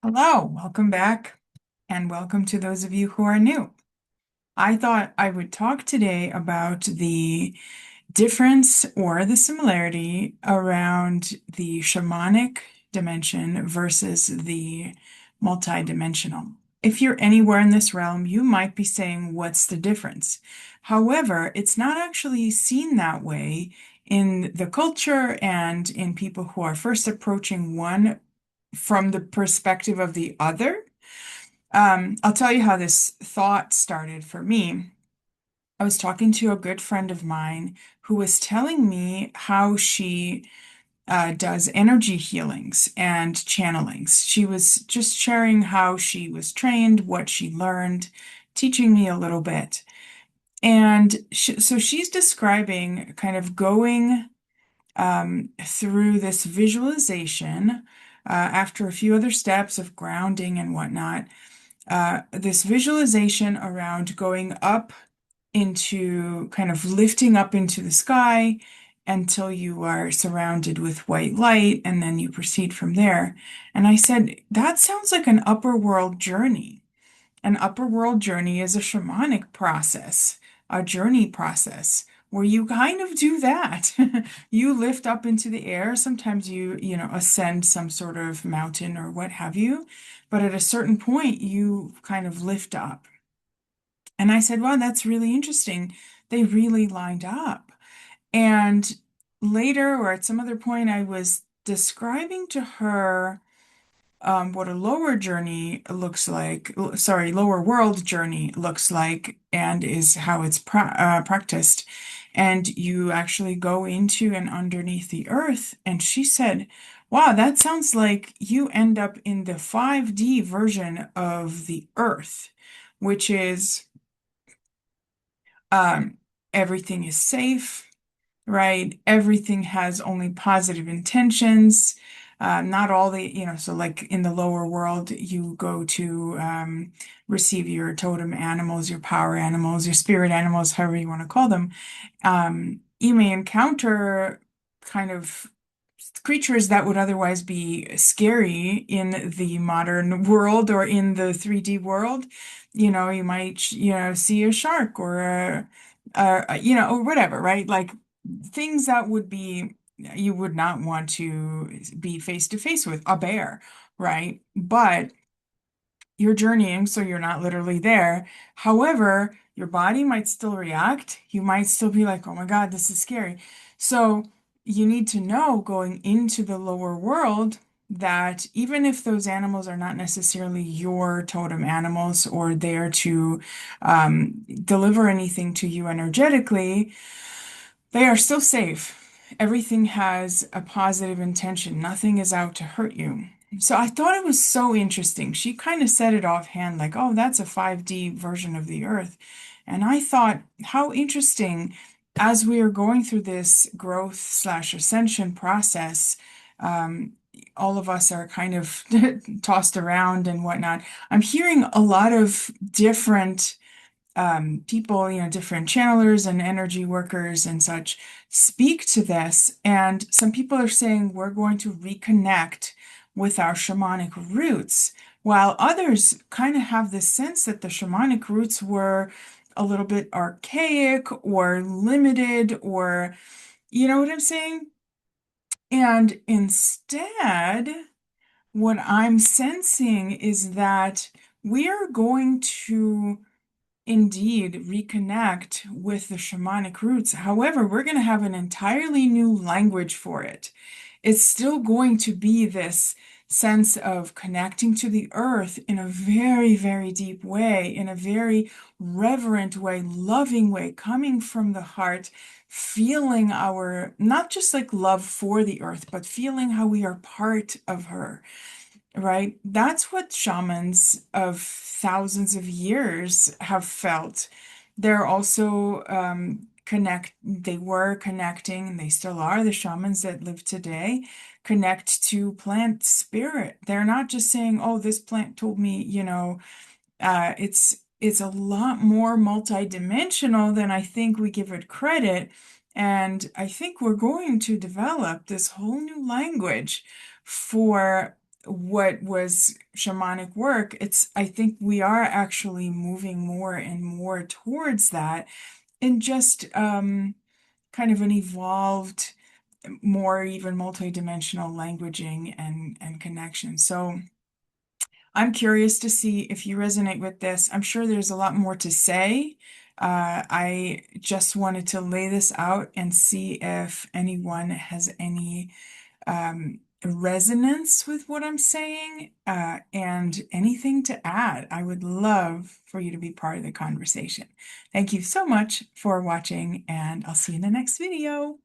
Hello, welcome back, and welcome to those of you who are new. I thought I would talk today about the difference or the similarity around the shamanic dimension versus the multidimensional. If you're anywhere in this realm, you might be saying, what's the difference? However, it's not actually seen that way in the culture and in people who are first approaching one from the perspective of the other. I'll tell you how this thought started for me. I was talking to a good friend of mine who was telling me how she does energy healings and channelings. She was just sharing how she was trained, what she learned, teaching me a little bit. And so she's describing kind of going through this visualization after a few other steps of grounding and whatnot. This visualization around going up into kind of lifting up into the sky until you are surrounded with white light, and then you proceed from there. And I said, that sounds like an upper world journey. An upper world journey is a shamanic process, a journey process where you kind of do that. You lift up into the air. Sometimes you ascend some sort of mountain or what have you. But at a certain point, you kind of lift up. And I said, wow, that's really interesting. They really lined up. And later, or at some other point, I was describing to her what a lower journey looks like, sorry, lower world journey looks like, and is how it's practiced. And you actually go into and underneath the earth. And she said, wow, that sounds like you end up in the 5D version of the earth, which is um, everything is safe, right? Everything has only positive intentions. Not all so like in the lower world, you go to receive your totem animals, your power animals, your spirit animals, however you want to call them. You may encounter kind of creatures that would otherwise be scary in the modern world or in the 3D world. You might, see a shark or or whatever, right? Like things that would be, you would not want to be face to face with, a bear, right? But you're journeying, so you're not literally there. However, your body might still react. You might still be like, oh my God, this is scary. So you need to know going into the lower world that even if those animals are not necessarily your totem animals or there to deliver anything to you energetically, they are still safe. Everything has a positive intention. Nothing is out to hurt you. So I thought it was so interesting. She kind of said it offhand, like, oh, that's a 5D version of the Earth. And I thought, how interesting, as we are going through this growth slash ascension process, um, all of us are kind of tossed around and whatnot. I'm hearing a lot of different people, different channelers and energy workers and such speak to this. And some people are saying we're going to reconnect with our shamanic roots, while others kind of have this sense that the shamanic roots were a little bit archaic or limited, or you know what I'm saying? And instead, what I'm sensing is that we are going to indeed reconnect with the shamanic roots. However, we're going to have an entirely new language for it. It's still going to be this sense of connecting to the earth in a very, very deep way, in a very reverent way, loving way, coming from the heart, feeling our, not just like love for the earth, but feeling how we are part of her, right? That's what shamans of thousands of years have felt. They're also they were connecting, and they still are, the shamans that live today, connect to plant spirit. They're not just saying, oh, this plant told me, it's a lot more multidimensional than I think we give it credit. And I think we're going to develop this whole new language for what was shamanic work, I think we are actually moving more and more towards that in just kind of an evolved, more even multidimensional languaging and connection. So I'm curious to see if you resonate with this. I'm sure there's a lot more to say. I just wanted to lay this out and see if anyone has any resonance with what I'm saying, and anything to add. I would love for you to be part of the conversation. Thank you so much for watching, and I'll see you in the next video.